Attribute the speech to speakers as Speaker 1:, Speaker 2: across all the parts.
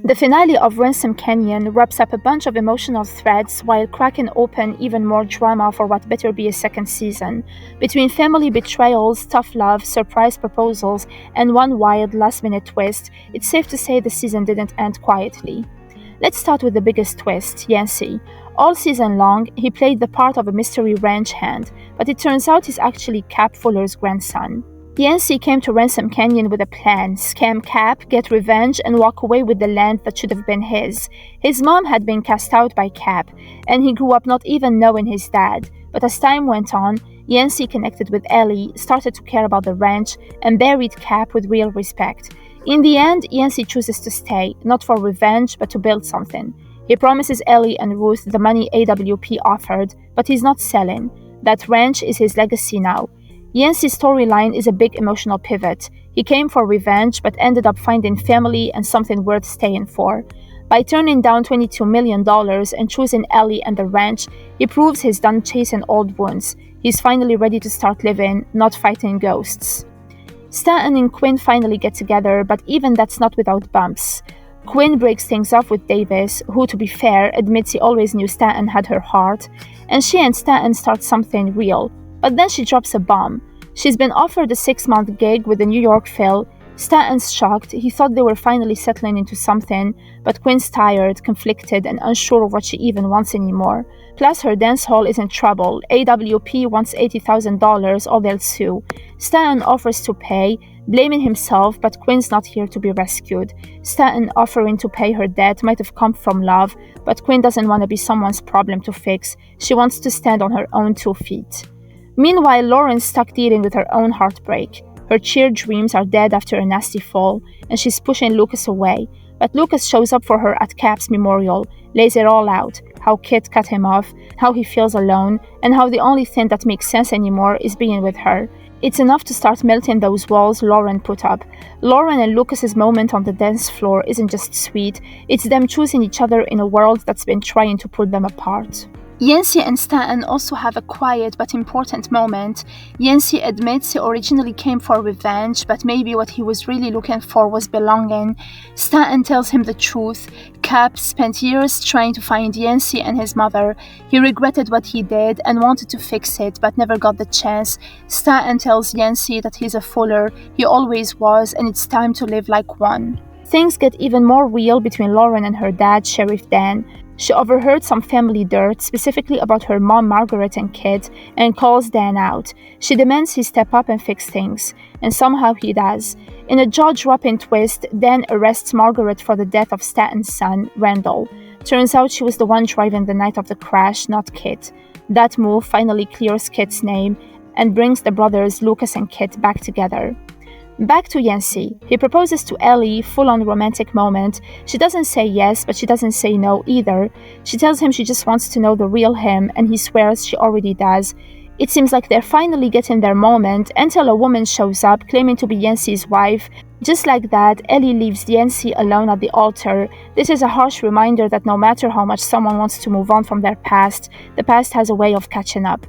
Speaker 1: The finale of Ransom Canyon wraps up a bunch of emotional threads while cracking open even more drama for what better be a second season. Between family betrayals, tough love, surprise proposals, and one wild last-minute twist, it's safe to say the season didn't end quietly. Let's start with the biggest twist, Yancey. All season long, he played the part of a mystery ranch hand, but it turns out he's actually Cap Fuller's grandson. Yancey came to Ransom Canyon with a plan: scam Cap, get revenge, and walk away with the land that should have been his. His mom had been cast out by Cap, and he grew up not even knowing his dad. But as time went on, Yancey connected with Ellie, started to care about the ranch, and buried Cap with real respect. In the end, Yancey chooses to stay, not for revenge, but to build something. He promises Ellie and Ruth the money AWP offered, but he's not selling. That ranch is his legacy now. Yancey's storyline is a big emotional pivot. He came for revenge, but ended up finding family and something worth staying for. By turning down $22 million and choosing Ellie and the ranch, he proves he's done chasing old wounds. He's finally ready to start living, not fighting ghosts. Stanton and Quinn finally get together, but even that's not without bumps. Quinn breaks things off with Davis, who, to be fair, admits he always knew Stanton had her heart, and she and Stanton start something real. But then she drops a bomb. She's been offered a 6-month gig with the New York Phil. Stanton's shocked. He thought they were finally settling into something, but Quinn's tired, conflicted, and unsure of what she even wants anymore. Plus, her dance hall is in trouble. AWP wants $80,000 or they'll sue. Stanton offers to pay, blaming himself, but Quinn's not here to be rescued. Stanton offering to pay her debt might have come from love, but Quinn doesn't want to be someone's problem to fix. She wants to stand on her own 2 feet. Meanwhile, Lauren's stuck dealing with her own heartbreak. Her cheer dreams are dead after a nasty fall, and she's pushing Lucas away. But Lucas shows up for her at Cap's memorial, lays it all out: how Kit cut him off, how he feels alone, and how the only thing that makes sense anymore is being with her. It's enough to start melting those walls Lauren put up. Lauren and Lucas's moment on the dance floor isn't just sweet, it's them choosing each other in a world that's been trying to pull them apart. Yancey and Stanton also have a quiet but important moment. Yancey admits he originally came for revenge, but maybe what he was really looking for was belonging. Stanton tells him the truth. Cap spent years trying to find Yancey and his mother. He regretted what he did and wanted to fix it, but never got the chance. Stanton tells Yancey that he's a Fuller, he always was, and it's time to live like one. Things get even more real between Lauren and her dad, Sheriff Dan. She overheard some family dirt, specifically about her mom Margaret and Kit, and calls Dan out. She demands he step up and fix things, and somehow he does. In a jaw-dropping twist, Dan arrests Margaret for the death of Stanton's son, Randall. Turns out she was the one driving the night of the crash, not Kit. That move finally clears Kit's name and brings the brothers Lucas and Kit back together. Back to Yancey. He proposes to Ellie, full-on romantic moment. She doesn't say yes, but she doesn't say no either. She tells him she just wants to know the real him, and he swears she already does. It seems like they're finally getting their moment until a woman shows up claiming to be Yancey's wife. Just like that, Ellie leaves Yancey alone at the altar. This is a harsh reminder that no matter how much someone wants to move on from their past, the past has a way of catching up.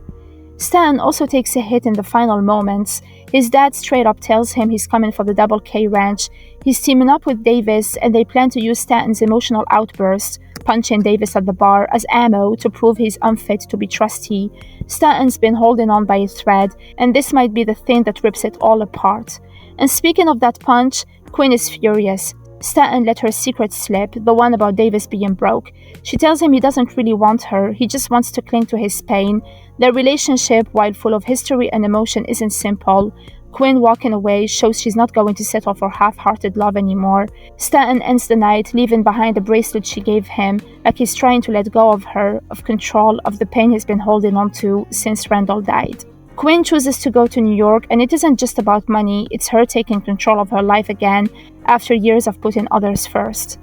Speaker 1: Stan also takes a hit in the final moments. His dad straight up tells him he's coming for the Double K Ranch. He's teaming up with Davis, and they plan to use Stanton's emotional outburst, punching Davis at the bar, as ammo to prove he's unfit to be trustee. Stanton's been holding on by a thread, and this might be the thing that rips it all apart. And speaking of that punch, Quinn is furious. Stanton let her secret slip, the one about Davis being broke. She tells him he doesn't really want her, he just wants to cling to his pain. Their relationship, while full of history and emotion, isn't simple. Quinn walking away shows she's not going to settle for half-hearted love anymore. Stanton ends the night, leaving behind the bracelet she gave him, like he's trying to let go of her, of control, of the pain he's been holding on to since Randall died. Quinn chooses to go to New York, and it isn't just about money, it's her taking control of her life again, after years of putting others first.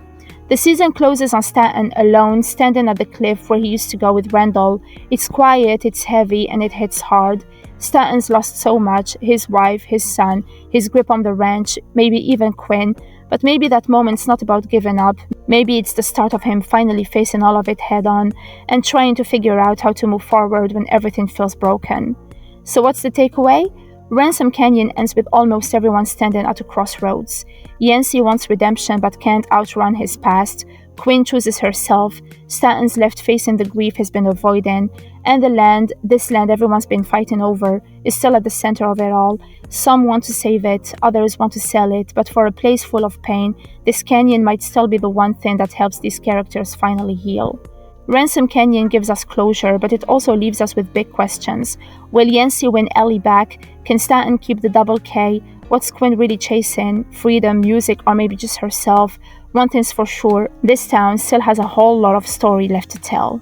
Speaker 1: The season closes on Stanton alone, standing at the cliff where he used to go with Randall. It's quiet, it's heavy, and it hits hard. Stanton's lost so much: his wife, his son, his grip on the ranch, maybe even Quinn. But maybe that moment's not about giving up. Maybe it's the start of him finally facing all of it head-on and trying to figure out how to move forward when everything feels broken. So what's the takeaway? Ransom Canyon ends with almost everyone standing at a crossroads. Yancey wants redemption but can't outrun his past. Quinn chooses herself. Stanton's left facing the grief he's been avoiding. And this land everyone's been fighting over, is still at the center of it all. Some want to save it, others want to sell it, but for a place full of pain, this canyon might still be the one thing that helps these characters finally heal. Ransom Canyon gives us closure, but it also leaves us with big questions. Will Yancey win Ellie back? Can Stanton keep the double K? What's Quinn really chasing? Freedom, music, or maybe just herself? One thing's for sure, this town still has a whole lot of story left to tell.